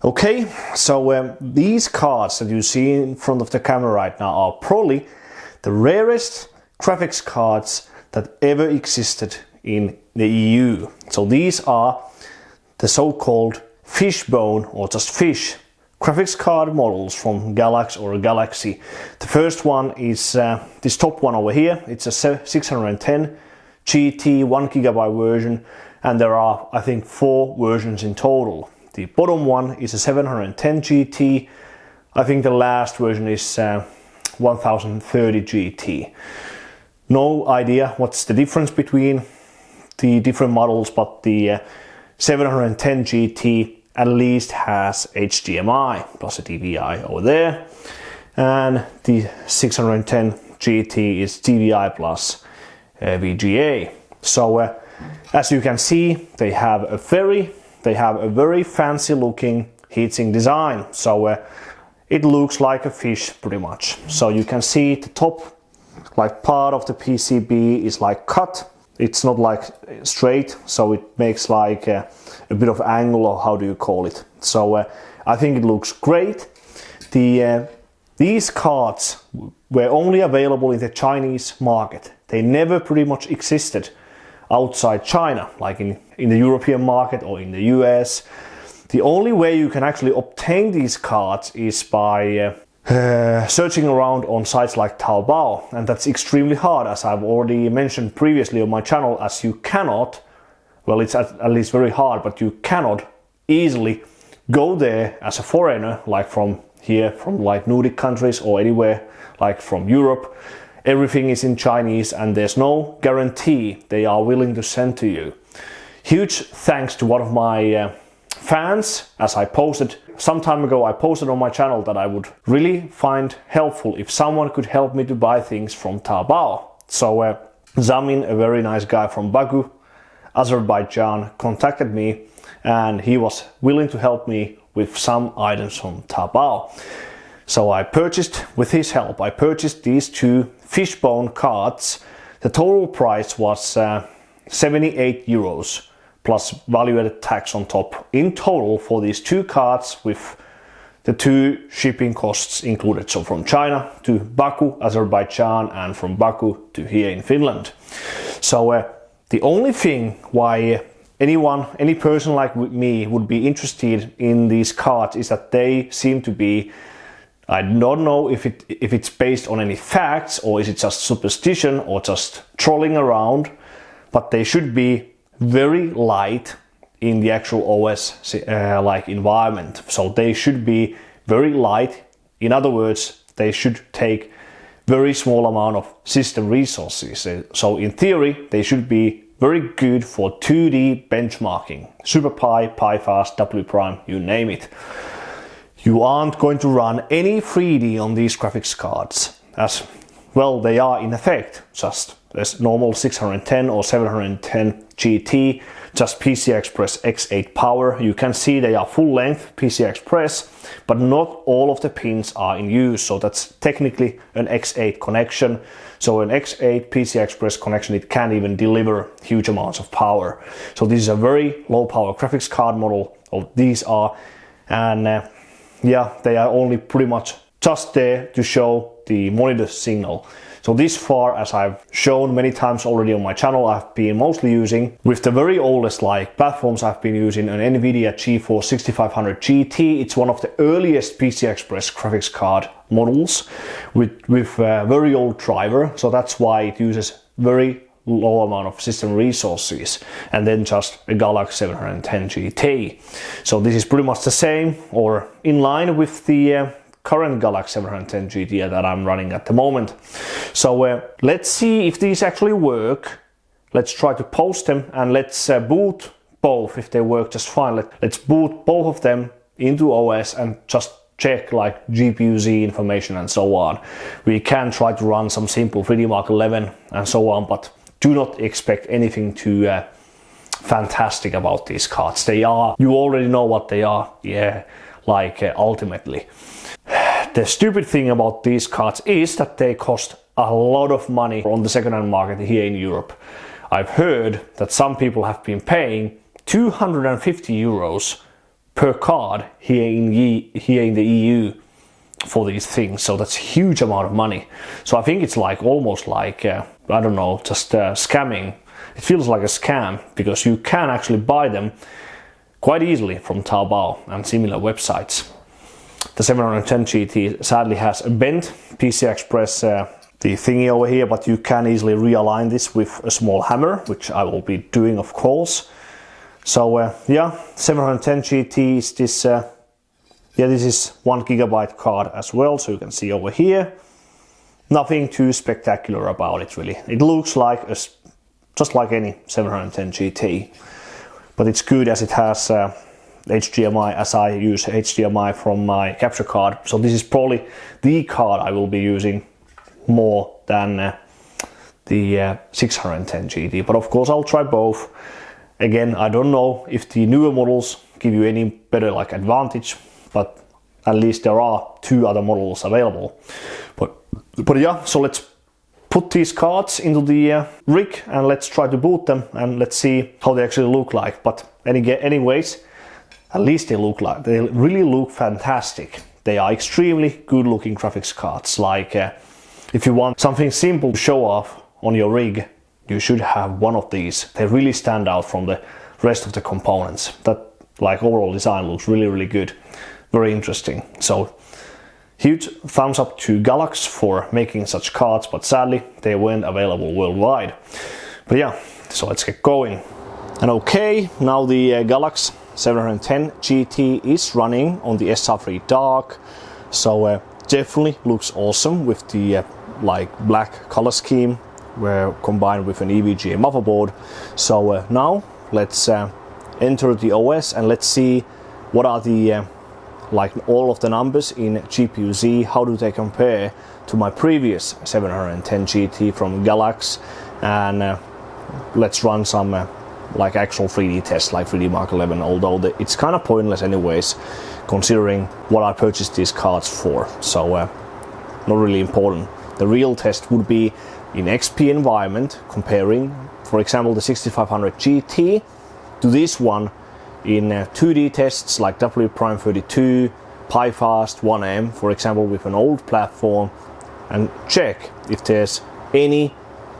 Okay, so these cards that you see in front of the camera right now are probably the rarest graphics cards that ever existed in the EU. So these are the so-called fishbone, or just fish, graphics card models from Galax or Galaxy. The first one is this top one over here. It's a 610 GT 1GB version, and there are, I think, 4 versions in total. The bottom one is a 710 GT. I think the last version is 1030 GT. No idea what's the difference between the different models, but the 710 GT at least has HDMI plus a DVI over there, and the 610 GT is DVI plus VGA. So as you can see, they have a very fancy looking heatsink design. So it looks like a fish pretty much. So you can see the top like part of the PCB is like cut. It's not like straight, so it makes like a bit of angle, or how do you call it. So I think it looks great. These cards were only available in the Chinese market. They never pretty much existed outside China, like in the European market or in the US. The only way you can actually obtain these cards is by searching around on sites like TaoBao, and that's extremely hard, as I've already mentioned previously on my channel, as you cannot, well, it's at least very hard, but you cannot easily go there as a foreigner, like from here, from like Nordic countries or anywhere, like from Europe. Everything is in Chinese and there's no guarantee they are willing to send to you. Huge thanks to one of my fans, as I posted some time ago, I posted on my channel that I would really find helpful if someone could help me to buy things from TaoBao. So Zamin, a very nice guy from Baku, Azerbaijan, contacted me, and he was willing to help me with some items from TaoBao. So I purchased, with his help, I purchased these 2 fishbone cards. The total price was 78 euros plus value-added tax on top in total for these 2 cards, with the 2 shipping costs included. So from China to Baku, Azerbaijan, and from Baku to here in Finland. So the only thing why any person like me would be interested in these cards is that they seem to be, I don't know if it's based on any facts, or is it just superstition or just trolling around, but they should be very light in the actual OS like environment. So they should be very light. In other words, they should take very small amount of system resources. So in theory, they should be very good for 2D benchmarking. SuperPi, PiFast, W prime, you name it. You aren't going to run any 3D on these graphics cards, as well they are in effect just as normal 610 or 710 GT, just PCI Express X8 power. You can see they are full length PCI Express, but not all of the pins are in use, so that's technically an X8 connection. So an X8 PCI Express connection, it can't even deliver huge amounts of power. So this is a very low power graphics card model, or these are, and yeah, they are only pretty much just there to show the monitor signal. So this far, as I've shown many times already on my channel, I've been mostly using, with the very oldest like platforms, I've been using an NVIDIA GeForce 6500 GT. It's one of the earliest PCI Express graphics card models with very old driver, so that's why it uses very low amount of system resources, and then just a Galax 710 GT. So this is pretty much the same, or in line with the current Galax 710 GT that I'm running at the moment. So let's see if these actually work. Let's try to post them, and let's boot both if they work just fine. Let's boot both of them into OS and just check like GPU-Z information and so on. We can try to run some simple 3D Mark 11 and so on, but do not expect anything too fantastic about these cards. They are, you already know what they are, yeah, like ultimately. The stupid thing about these cards is that they cost a lot of money on the second-hand market here in Europe. I've heard that some people have been paying 250 euros per card here in the EU for these things. So that's a huge amount of money. So I think it's like almost like I don't know, just scamming. It feels like a scam because you can actually buy them quite easily from TaoBao and similar websites. The 710 GT sadly has a bent PCI Express the thingy over here, but you can easily realign this with a small hammer, which I will be doing, of course. So yeah, 710 GT is this. Yeah, this is 1 GB card as well, so you can see over here. Nothing too spectacular about it really. It looks like just like any 710 GT, but it's good as it has HDMI, as I use HDMI from my capture card. So this is probably the card I will be using more than the 610 GT, but of course I'll try both. Again, I don't know if the newer models give you any better like advantage, but at least there are 2 other models available. But yeah, so let's put these cards into the rig and let's try to boot them and let's see how they actually look like. But anyways, at least they really look fantastic. They are extremely good looking graphics cards. Like if you want something simple to show off on your rig, you should have one of these. They really stand out from the rest of the components. That like overall design looks really good. Very interesting. So huge thumbs up to Galax for making such cards, but sadly they weren't available worldwide. But yeah, so let's get going. And okay, now the Galax 710 GT is running on the SR3 Dark. So definitely looks awesome with the like black color scheme where combined with an EVGA motherboard. So now let's enter the OS and let's see what are the like all of the numbers in GPU-Z, how do they compare to my previous 710 GT from Galax, and let's run some like actual 3D tests like 3D Mark 11, although it's kind of pointless anyways considering what I purchased these cards for, so not really important. The real test would be in XP environment, comparing for example the 6500 GT to this one in 2D tests like W'32, PiFast 1M, for example, with an old platform, and check if there's any,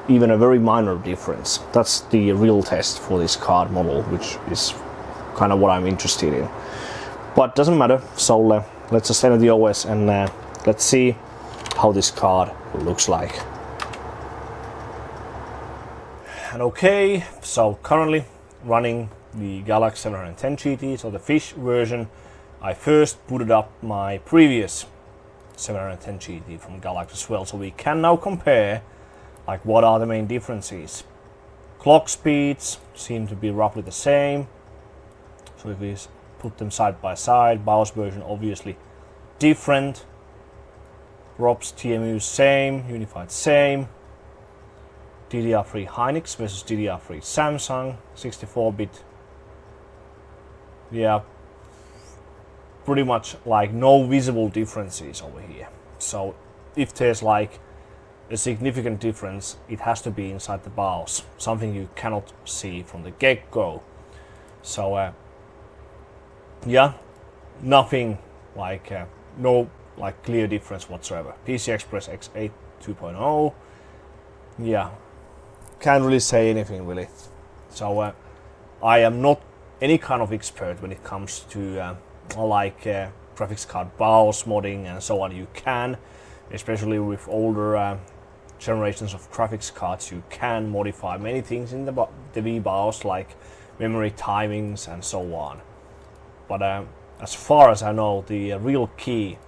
even a very minor difference. That's the real test for this card model, which is kind of what I'm interested in. But doesn't matter, so let's just enter the OS and let's see how this card looks like. And okay, so currently running the Galax 710 GT, so the fish version. I first booted up my previous 710 GT from Galax as well, so we can now compare like what are the main differences. Clock speeds seem to be roughly the same, so if we put them side by side, BIOS version obviously different, ROPS TMU same, unified same, DDR3 Hynix versus DDR3 Samsung, 64-bit. Yeah, pretty much like no visible differences over here. So if there's like a significant difference, it has to be inside the BIOS, something you cannot see from the get-go. So yeah, nothing like no like clear difference whatsoever. PCI Express X8 2.0, yeah, can't really say anything really. So I am not any kind of expert when it comes to like graphics card BIOS modding and so on. You can, especially with older generations of graphics cards, you can modify many things in the BIOS like memory timings and so on. But as far as I know, the real key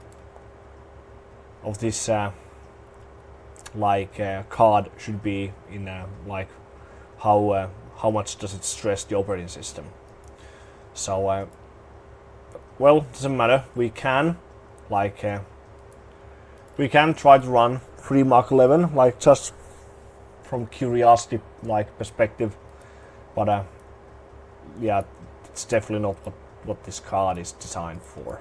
of this card should be in like how much does it stress the operating system. So well, doesn't matter. We can like we can try to run 3D Mark 11 like just from curiosity like perspective, but yeah, it's definitely not what this card is designed for,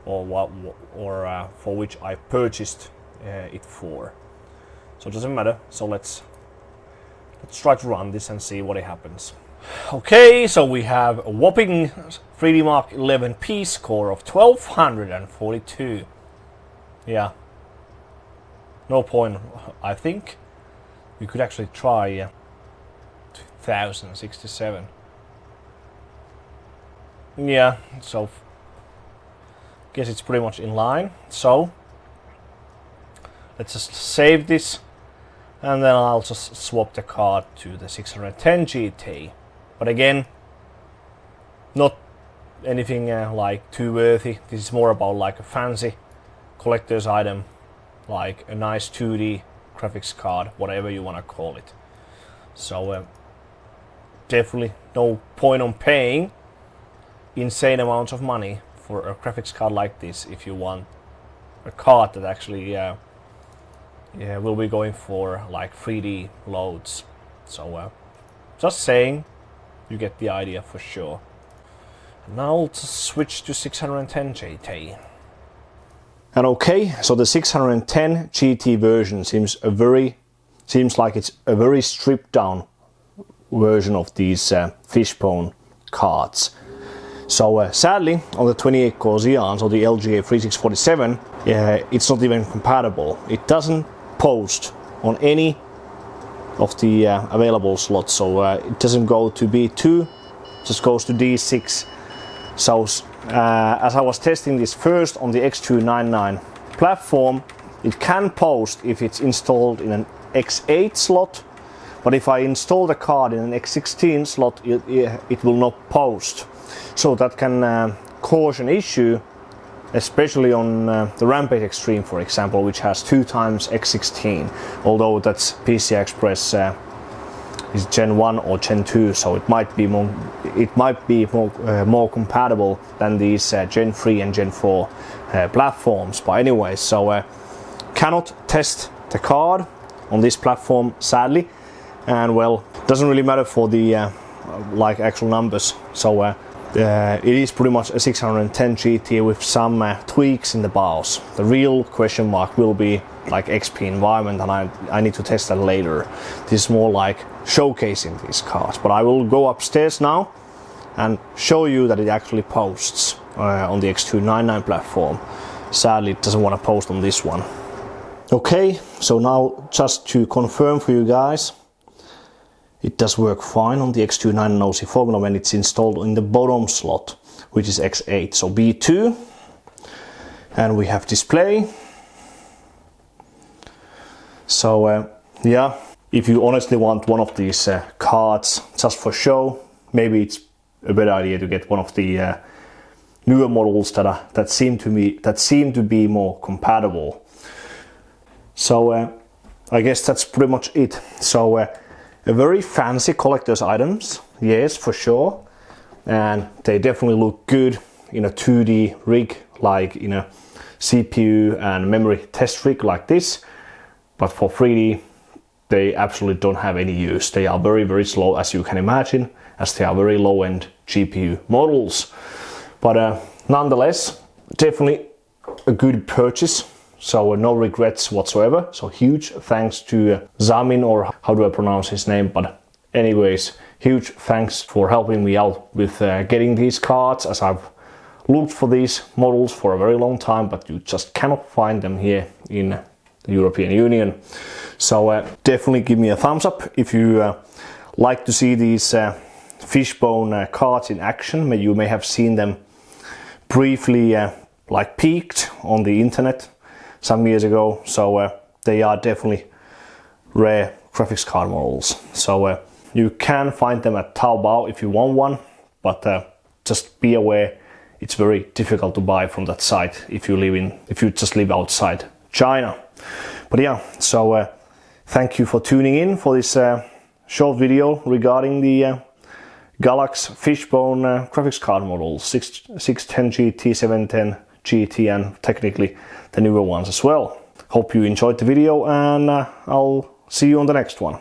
or for which I purchased it for. So it doesn't matter. So let's try to run this and see what happens. Okay, so we have a whopping 3D Mark 11P score of 1242. Yeah, no point, I think. We could actually try 1067. Yeah, so guess it's pretty much in line. So let's just save this, and then I'll just swap the card to the 610 GT. But again, not anything like too worthy. This is more about like a fancy collector's item, like a nice 2D graphics card, whatever you want to call it. So definitely no point on paying insane amounts of money for a graphics card like this if you want a card that actually will be going for like 3D loads. So just saying, you get the idea for sure. Now let's switch to 610 GT. And okay, so the 610 GT version seems like it's a very stripped down version of these fishbone cards. So sadly, on the 28 core Xeons or the LGA 3647, it's not even compatible. It doesn't post on any of the available slots, so it doesn't go to B2, just goes to D6. So as I was testing this first on the X299 platform, it can post if it's installed in an X8 slot, but if I install the card in an X16 slot, it will not post. So that can cause an issue, especially on the Rampage Extreme, for example, which has 2 times X16, although that's PCI Express is Gen 1 or Gen 2, so it might be more compatible than these Gen 3 and Gen 4 platforms. But anyway, so cannot test the card on this platform, sadly, and well, doesn't really matter for the like actual numbers. So it is pretty much a 610 GT with some tweaks in the BIOS. The real question mark will be like XP environment, and I need to test that later. This is more like showcasing these cards, but I will go upstairs now and show you that it actually posts on the X299 platform. Sadly, it doesn't want to post on this one. Okay, so now just to confirm for you guys, it does work fine on the X299 OC formula when it's installed in the bottom slot, which is X8. So B2, and we have display. So yeah, if you honestly want one of these cards just for show, maybe it's a better idea to get one of the newer models that seem to be more compatible. So I guess that's pretty much it. So a very fancy collector's items, yes, for sure, and they definitely look good in a 2D rig, like in a CPU and memory test rig like this. But for 3D, they absolutely don't have any use. They are very, very slow, as you can imagine, as they are very low-end GPU models. But nonetheless, definitely a good purchase. So no regrets whatsoever. So huge thanks to Zamin, or how do I pronounce his name? But anyways, huge thanks for helping me out with getting these cards, as I've looked for these models for a very long time, but you just cannot find them here in the European Union. So definitely give me a thumbs up if you like to see these fishbone cards in action. You may have seen them briefly like peaked on the internet some years ago. So they are definitely rare graphics card models. So you can find them at TaoBao if you want one, but just be aware it's very difficult to buy from that site if you just live outside China. But yeah, so thank you for tuning in for this short video regarding the Galax fishbone graphics card models, 610 GT, 710 GT, and technically the newer ones as well. Hope you enjoyed the video, and I'll see you on the next one.